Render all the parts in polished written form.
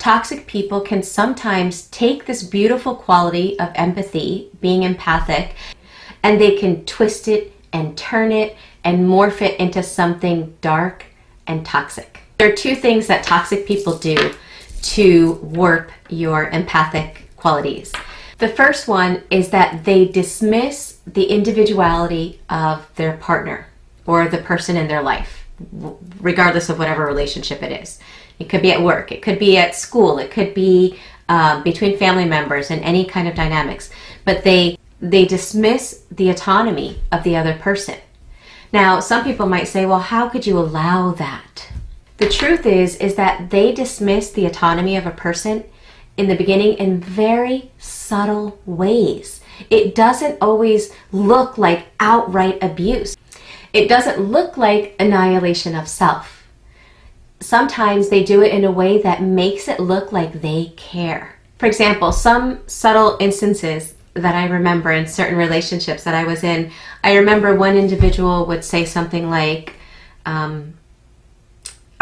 toxic people can sometimes take this beautiful quality of empathy, being empathic, and they can twist it and turn it and morph it into something dark and toxic. There are two things that toxic people do to warp your empathic qualities. The first one is that they dismiss the individuality of their partner or the person in their life, regardless of whatever relationship it is. It could be at work, it could be at school, it could be between family members and any kind of dynamics. But they dismiss the autonomy of the other person. Now, some people might say, well, how could you allow that? The truth is that they dismiss the autonomy of a person in the beginning in very subtle ways. It doesn't always look like outright abuse. It doesn't look like annihilation of self. Sometimes they do it in a way that makes it look like they care. For example, some subtle instances that I remember in certain relationships that I was in, I remember one individual would say something like, are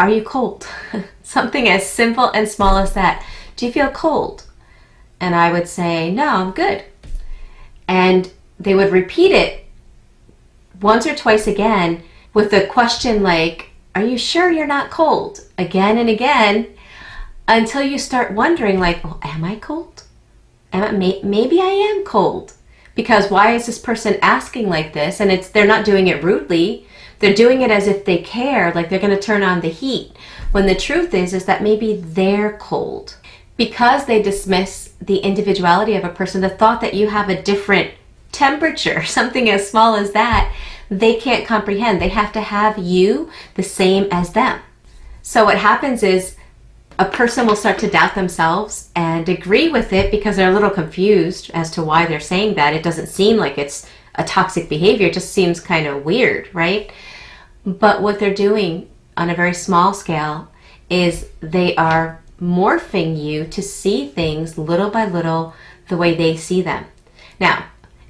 you cold? Something as simple and small as that. Do you feel cold? And I would say, no, I'm good. And they would repeat it once or twice again with a question like, are you sure you're not cold? Again and again, until you start wondering like, well, am I cold? Maybe I am cold. Because why is this person asking like this? And they're not doing it rudely. They're doing it as if they care, like they're going to turn on the heat. When the truth is that maybe they're cold. Because they dismiss the individuality of a person, the thought that you have a different temperature, something as small as that, they can't comprehend. They have to have you the same as them. So what happens is a person will start to doubt themselves and agree with it because they're a little confused as to why they're saying that. It doesn't seem like it's a toxic behavior. It just seems kind of weird, right? But what they're doing on a very small scale is they are morphing you to see things little by little the way they see them. Now,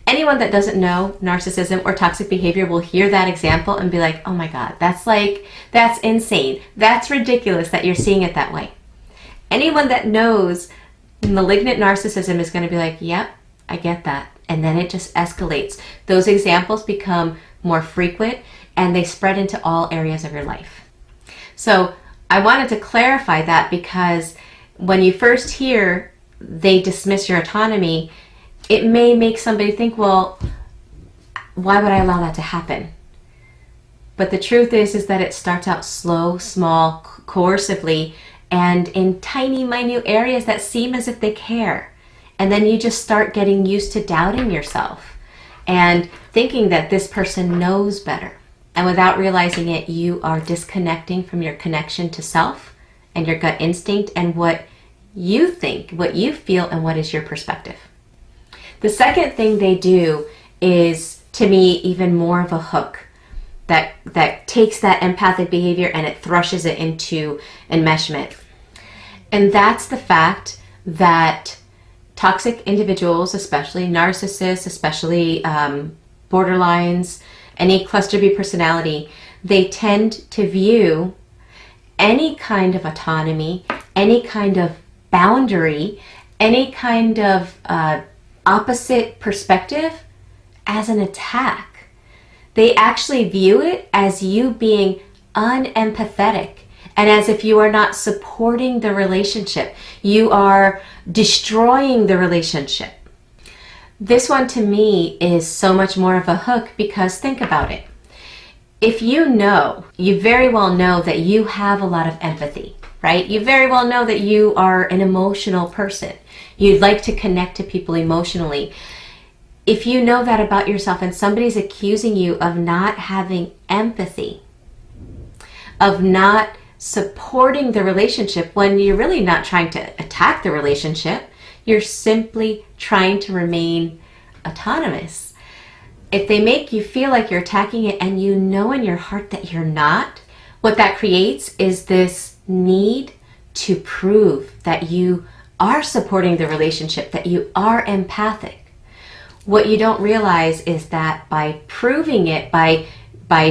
anyone that doesn't know narcissism or toxic behavior will hear that example and be like, oh my God, that's insane. That's ridiculous that you're seeing it that way. Anyone that knows malignant narcissism is going to be like, yep, I get that. And then it just escalates. Those examples become more frequent and they spread into all areas of your life. So I wanted to clarify that because when you first hear they dismiss your autonomy, it may make somebody think, well, why would I allow that to happen? But the truth is that it starts out slow, small, coercively, and in tiny, minute areas that seem as if they care. And then you just start getting used to doubting yourself and thinking that this person knows better. And without realizing it, you are disconnecting from your connection to self and your gut instinct and what you think, what you feel, and what is your perspective. The second thing they do is, to me, even more of a hook that takes that empathic behavior and it thrushes it into enmeshment. And that's the fact that toxic individuals, especially narcissists, especially borderlines, any cluster B personality, they tend to view any kind of autonomy, any kind of boundary, any kind of opposite perspective as an attack. They actually view it as you being unempathetic and as if you are not supporting the relationship. You are destroying the relationship. This one to me is so much more of a hook because think about it. If you very well know that you have a lot of empathy, right? You very well know that you are an emotional person. You'd like to connect to people emotionally. If you know that about yourself and somebody's accusing you of not having empathy, of not supporting the relationship when you're really not trying to attack the relationship, you're simply trying to remain autonomous. If they make you feel like you're attacking it and you know in your heart that you're not, what that creates is this need to prove that you are supporting the relationship, that you are empathic. What you don't realize is that by proving it, by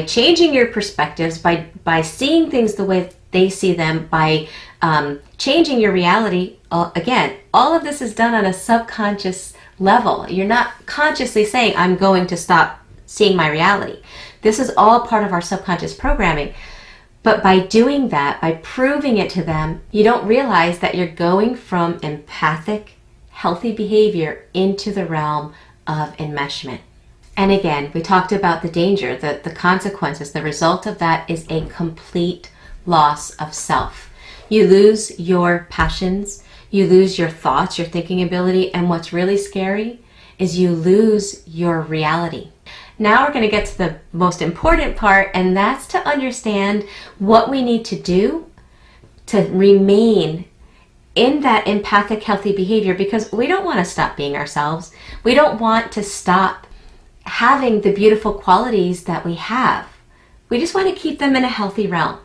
changing your perspectives, by seeing things the way they see them, by changing your reality. Again, all of this is done on a subconscious level. You're not consciously saying, I'm going to stop seeing my reality. This is all part of our subconscious programming. But by doing that, by proving it to them, you don't realize that you're going from empathic, healthy behavior into the realm of enmeshment. And again, we talked about the danger, the consequences. The result of that is a complete loss of self. You lose your passions, you lose your thoughts, your thinking ability, and what's really scary is you lose your reality. Now we're going to get to the most important part, and that's to understand what we need to do to remain in that empathic, healthy behavior, because we don't want to stop being ourselves. We don't want to stop having the beautiful qualities that we have. We just want to keep them in a healthy realm.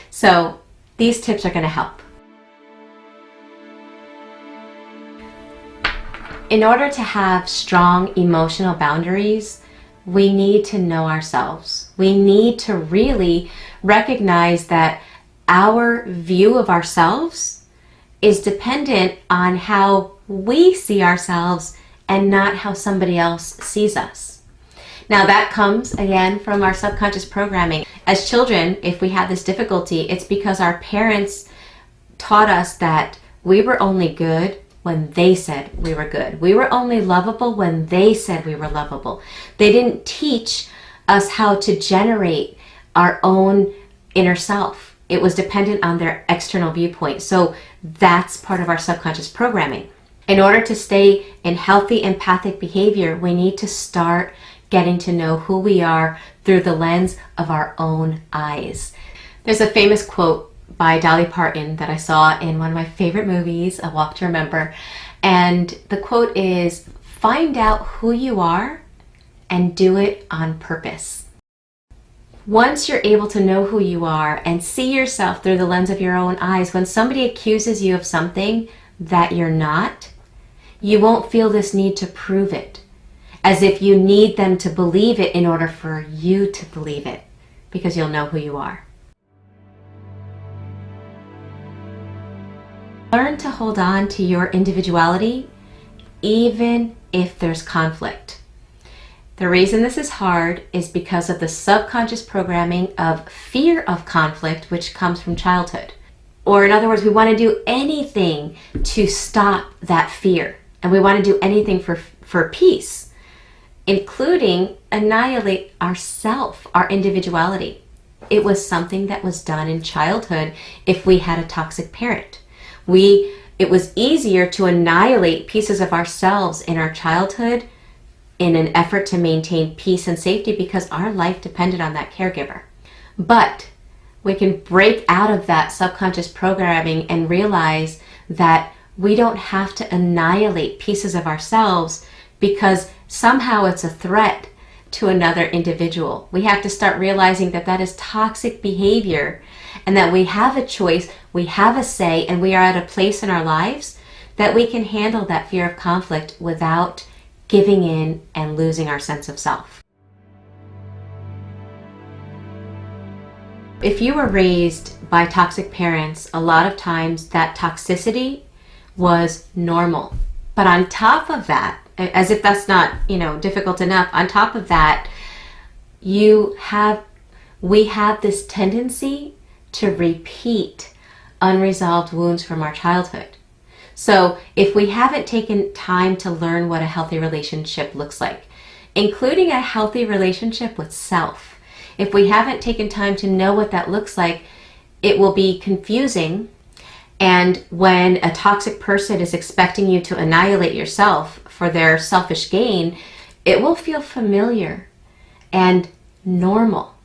So these tips are going to help. In order to have strong emotional boundaries, we need to know ourselves. We need to really recognize that our view of ourselves is dependent on how we see ourselves and not how somebody else sees us. Now that comes again from our subconscious programming. As children, if we have this difficulty, it's because our parents taught us that we were only good when they said we were good. We were only lovable when they said we were lovable. They didn't teach us how to generate our own inner self. It was dependent on their external viewpoint. So that's part of our subconscious programming. In order to stay in healthy empathic behavior, we need to start getting to know who we are through the lens of our own eyes. There's a famous quote by Dolly Parton that I saw in one of my favorite movies, A Walk to Remember. And the quote is, "Find out who you are and do it on purpose." Once you're able to know who you are and see yourself through the lens of your own eyes, when somebody accuses you of something that you're not, you won't feel this need to prove it, as if you need them to believe it in order for you to believe it, because you'll know who you are. Learn to hold on to your individuality even if there's conflict. The reason this is hard is because of the subconscious programming of fear of conflict, which comes from childhood. Or in other words, we want to do anything to stop that fear. And we want to do anything for peace, including annihilate ourself, our individuality. It was something that was done in childhood if we had a toxic parent. It was easier to annihilate pieces of ourselves in our childhood in an effort to maintain peace and safety because our life depended on that caregiver. But we can break out of that subconscious programming and realize that we don't have to annihilate pieces of ourselves because somehow it's a threat to another individual. We have to start realizing that that is toxic behavior and that we have a choice, we have a say, and we are at a place in our lives that we can handle that fear of conflict without giving in and losing our sense of self. If you were raised by toxic parents, a lot of times that toxicity was normal. But on top of that, as if that's not, difficult enough, on top of that, we have this tendency to repeat unresolved wounds from our childhood. So if we haven't taken time to learn what a healthy relationship looks like, including a healthy relationship with self, if we haven't taken time to know what that looks like, it will be confusing. And when a toxic person is expecting you to annihilate yourself for their selfish gain, it will feel familiar and normal.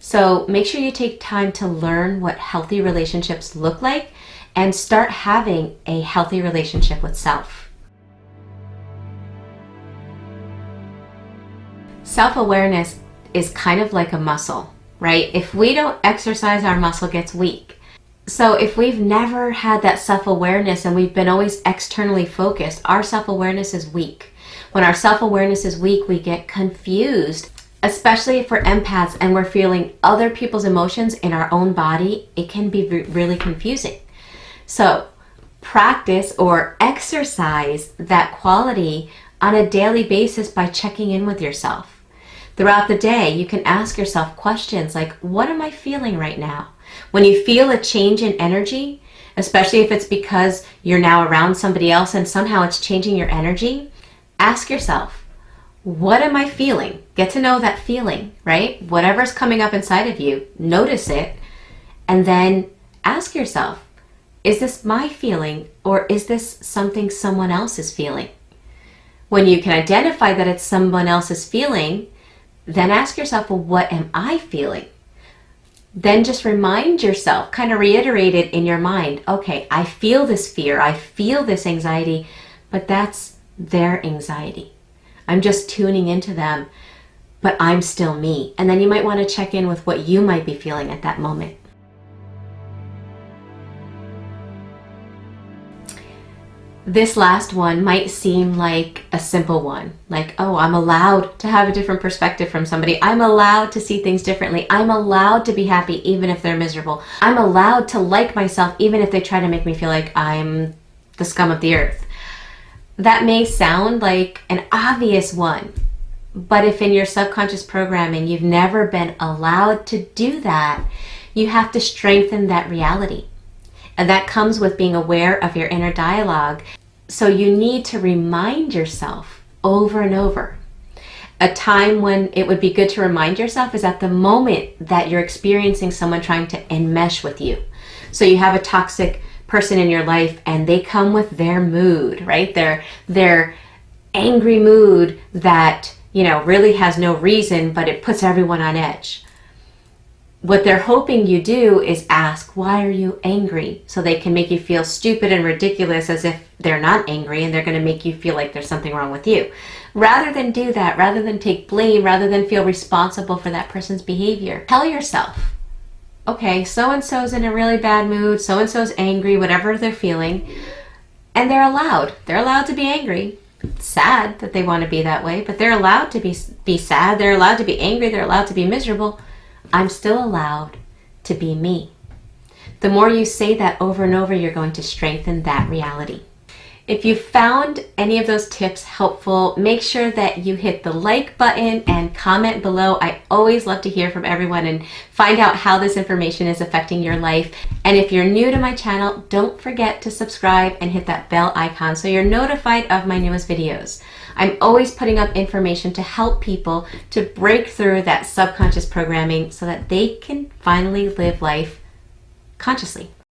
So make sure you take time to learn what healthy relationships look like and start having a healthy relationship with self. Self-awareness is kind of like a muscle, right? If we don't exercise, our muscle gets weak. So if we've never had that self-awareness and we've been always externally focused, our self-awareness is weak. When our self-awareness is weak, we get confused Especially if we're empaths and we're feeling other people's emotions in our own body, it can be really confusing. So practice or exercise that quality on a daily basis by checking in with yourself. Throughout the day, you can ask yourself questions like, what am I feeling right now? When you feel a change in energy, especially if it's because you're now around somebody else and somehow it's changing your energy, ask yourself, what am I feeling? Get to know that feeling, right? Whatever's coming up inside of you, notice it, and then ask yourself, is this my feeling or is this something someone else is feeling? When you can identify that it's someone else's feeling, then ask yourself, well, what am I feeling? Then just remind yourself, kind of reiterate it in your mind, okay, I feel this fear, I feel this anxiety, but that's their anxiety. I'm just tuning into them, but I'm still me. And then you might want to check in with what you might be feeling at that moment. This last one might seem like a simple one, like, oh, I'm allowed to have a different perspective from somebody. I'm allowed to see things differently. I'm allowed to be happy even if they're miserable. I'm allowed to like myself even if they try to make me feel like I'm the scum of the earth. That may sound like an obvious one, but if in your subconscious programming you've never been allowed to do that, you have to strengthen that reality. And that comes with being aware of your inner dialogue. So you need to remind yourself over and over. A time when it would be good to remind yourself is at the moment that you're experiencing someone trying to enmesh with you. So you have a toxic person in your life and they come with their mood, right? Their angry mood that, really has no reason, but it puts everyone on edge. What they're hoping you do is ask, why are you angry? So they can make you feel stupid and ridiculous as if they're not angry, and they're going to make you feel like there's something wrong with you. Rather than do that, rather than take blame, rather than feel responsible for that person's behavior, tell yourself, okay, so-and-so's in a really bad mood, so-and-so's angry, whatever they're feeling, and they're allowed. They're allowed to be angry. It's sad that they want to be that way, but they're allowed to be sad. They're allowed to be angry. They're allowed to be miserable. I'm still allowed to be me. The more you say that over and over, you're going to strengthen that reality. If you found any of those tips helpful, make sure that you hit the like button and comment below. I always love to hear from everyone and find out how this information is affecting your life. And if you're new to my channel, don't forget to subscribe and hit that bell icon so you're notified of my newest videos. I'm always putting up information to help people to break through that subconscious programming so that they can finally live life consciously.